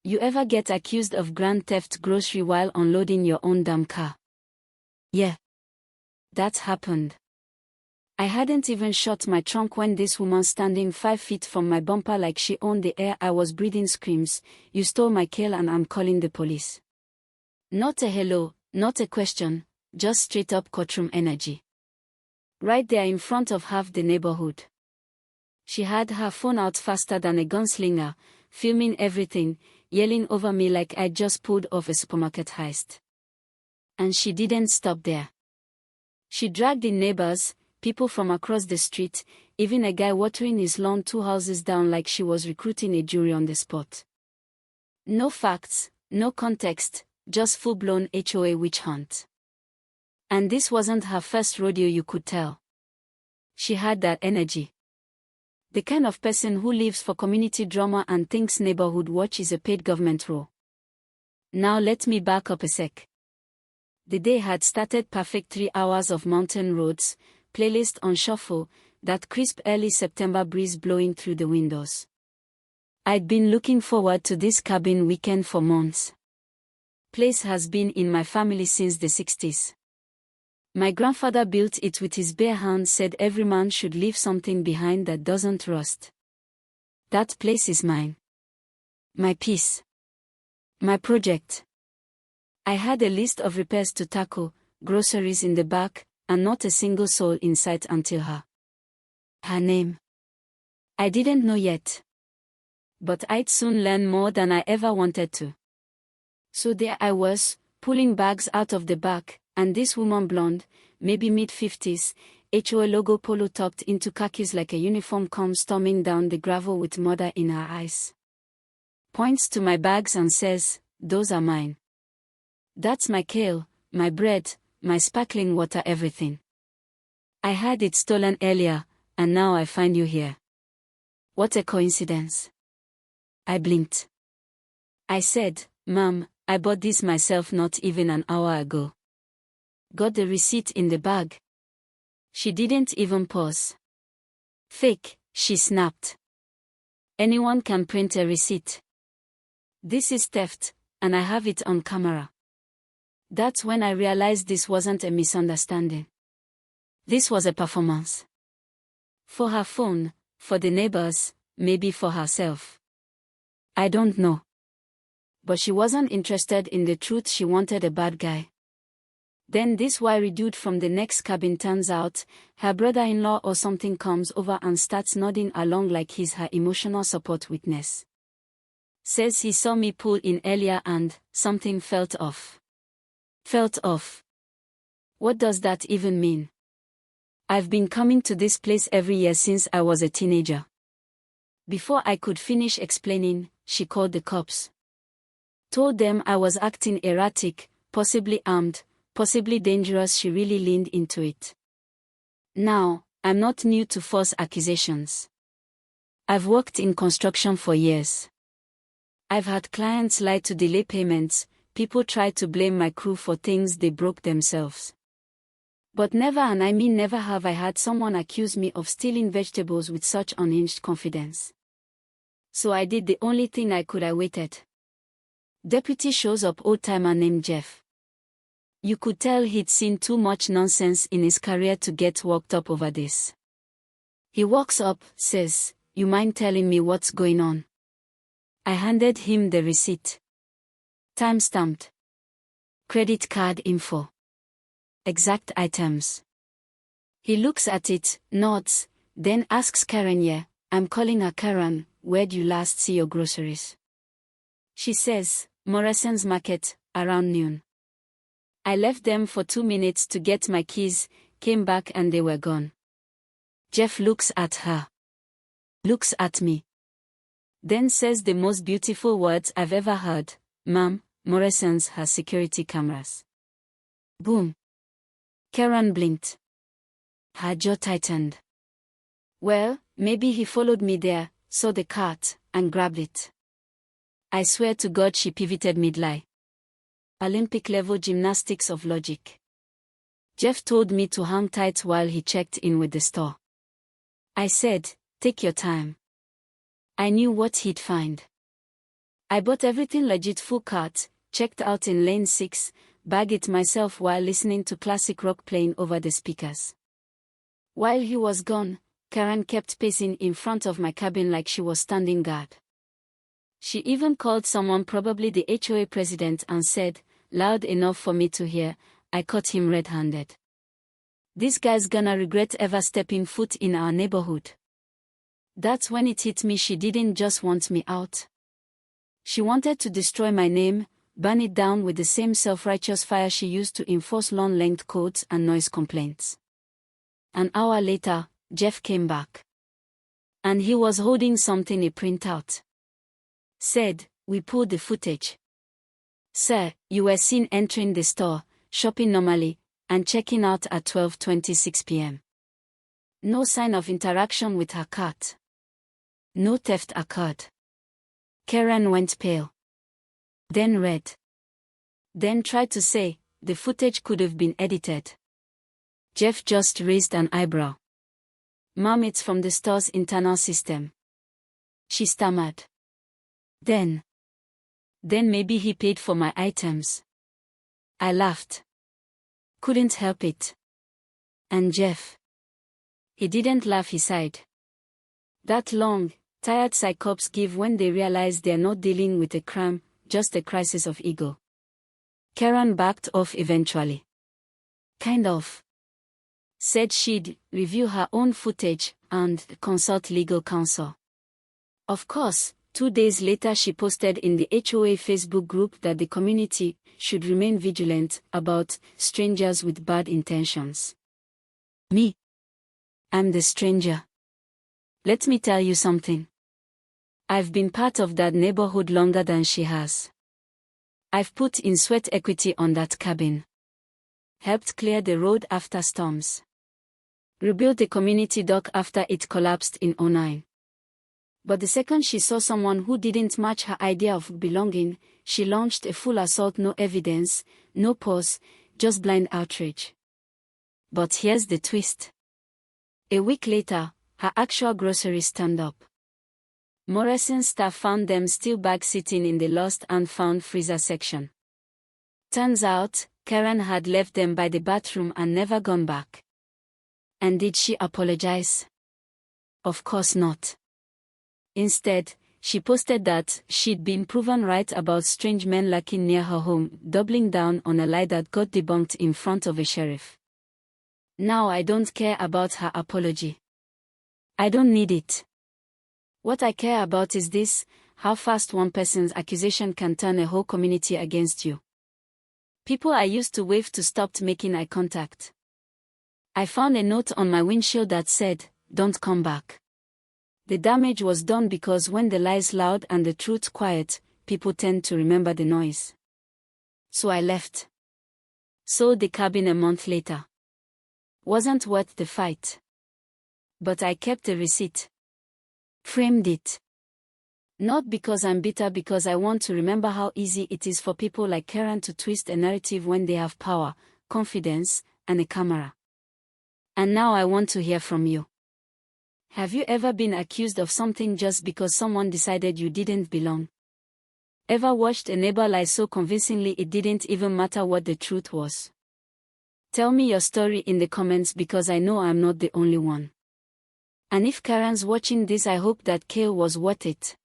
You ever get accused of grand theft grocery while unloading your own damn car? Yeah. That happened. I hadn't even shut my trunk when this woman standing 5 feet from my bumper like she owned the air I was breathing screams, "You stole my kale and I'm calling the police." Not a hello, not a question, just straight up courtroom energy. Right there in front of half the neighborhood. She had her phone out faster than a gunslinger, filming everything, yelling over me like I'd just pulled off a supermarket heist. And she didn't stop there. She dragged in neighbors, people from across the street, even a guy watering his lawn 2 houses down like she was recruiting a jury on the spot. No facts, no context, just full-blown HOA witch hunt. And this wasn't her first rodeo, you could tell. She had that energy. The kind of person who lives for community drama and thinks neighborhood watch is a paid government role. Now let me back up a sec. The day had started perfect. 3 hours of mountain roads, playlist on shuffle, that crisp early September breeze blowing through the windows. I'd been looking forward to this cabin weekend for months. Place has been in my family since the 60s. My grandfather built it with his bare hands, said every man should leave something behind that doesn't rust. That place is mine. My piece. My project. I had a list of repairs to tackle, groceries in the back, and not a single soul in sight until her name. I didn't know yet. But I'd soon learn more than I ever wanted to. So there I was, pulling bags out of the back, and this woman, blonde, maybe mid-50s, HOA logo polo tucked into khakis like a uniform, comes storming down the gravel with murder in her eyes. Points to my bags and says, "Those are mine. That's my kale, my bread, my sparkling water, everything. I had it stolen earlier, and now I find you here. What a coincidence." I blinked. I said, "Ma'am, I bought this myself not even an hour ago." Got the receipt in the bag. She didn't even pause. "Fake," she snapped. "Anyone can print a receipt. This is theft, and I have it on camera." That's when I realized this wasn't a misunderstanding. This was a performance. For her phone, for the neighbors, maybe for herself. I don't know. But she wasn't interested in the truth, she wanted a bad guy. Then this wiry dude from the next cabin, turns out, her brother-in-law or something, comes over and starts nodding along like he's her emotional support witness. Says he saw me pull in earlier and something felt off. Felt off. What does that even mean? I've been coming to this place every year since I was a teenager. Before I could finish explaining, she called the cops. Told them I was acting erratic, possibly armed, possibly dangerous. She really leaned into it. Now, I'm not new to false accusations. I've worked in construction for years. I've had clients lie to delay payments, people try to blame my crew for things they broke themselves. But never, and I mean never, have I had someone accuse me of stealing vegetables with such unhinged confidence. So I did the only thing I could. I waited. Deputy shows up, old-timer named Jeff. You could tell he'd seen too much nonsense in his career to get worked up over this. He walks up, says, "You mind telling me what's going on?" I handed him the receipt. Time-stamped. Credit card info. Exact items. He looks at it, nods, then asks Karen. "Yeah, I'm calling her Karen. Where'd you last see your groceries?" She says, "Morrison's Market, around noon." I left them for 2 minutes to get my keys, came back and they were gone. Jeff looks at her. Looks at me. Then says the most beautiful words I've ever heard, "Ma'am, Morrison's has security cameras." Boom. Karen blinked. Her jaw tightened. Well, maybe he followed me there, saw the cart, and grabbed it. I swear to God she pivoted mid-lie. Olympic-level gymnastics of logic. Jeff told me to hang tight while he checked in with the store. I said, "Take your time." I knew what he'd find. I bought everything legit, full cart, checked out in lane 6, bagged it myself while listening to classic rock playing over the speakers. While he was gone, Karen kept pacing in front of my cabin like she was standing guard. She even called someone, probably the HOA president, and said, loud enough for me to hear, I caught him red-handed. This guy's gonna regret ever stepping foot in our neighborhood. That's when it hit me, she didn't just want me out. She wanted to destroy my name, burn it down with the same self-righteous fire she used to enforce lawn-length codes and noise complaints. An hour later, Jeff came back. And he was holding something he printed out. Said, we pulled the footage. Sir, you were seen entering the store, shopping normally, and checking out at 12:26 p.m. No sign of interaction with her cart. No theft occurred. Karen went pale. Then red. Then tried to say, the footage could have been edited. Jeff just raised an eyebrow. Mom, it's from the store's internal system. She stammered. Then maybe he paid for my items. I laughed. Couldn't help it. And Jeff? He didn't laugh, he sighed. That long, tired sigh cops give when they realize they're not dealing with a crime, just a crisis of ego. Karen backed off eventually. Kind of. Said she'd review her own footage and consult legal counsel. Of course, 2 days later she posted in the HOA Facebook group that the community should remain vigilant about strangers with bad intentions. Me? I'm the stranger. Let me tell you something. I've been part of that neighborhood longer than she has. I've put in sweat equity on that cabin. Helped clear the road after storms. Rebuilt the community dock after it collapsed in '09. But the second she saw someone who didn't match her idea of belonging, she launched a full assault, no evidence, no pause, just blind outrage. But here's the twist. A week later, her actual groceries turned up. Morrison's staff found them steel bags sitting in the lost and found freezer section. Turns out, Karen had left them by the bathroom and never gone back. And did she apologize? Of course not. Instead, she posted that she'd been proven right about strange men lurking near her home, doubling down on a lie that got debunked in front of a sheriff. Now I don't care about her apology. I don't need it. What I care about is this: how fast one person's accusation can turn a whole community against you. People I used to wave to stopped making eye contact. I found a note on my windshield that said, "Don't come back." The damage was done because when the lie's loud and the truth quiet, people tend to remember the noise. So I left. Sold the cabin a month later. Wasn't worth the fight. But I kept the receipt. Framed it. Not because I'm bitter, because I want to remember how easy it is for people like Karen to twist a narrative when they have power, confidence, and a camera. And now I want to hear from you. Have you ever been accused of something just because someone decided you didn't belong? Ever watched a neighbor lie so convincingly it didn't even matter what the truth was? Tell me your story in the comments, because I know I'm not the only one. And if Karen's watching this, I hope that Kale was worth it.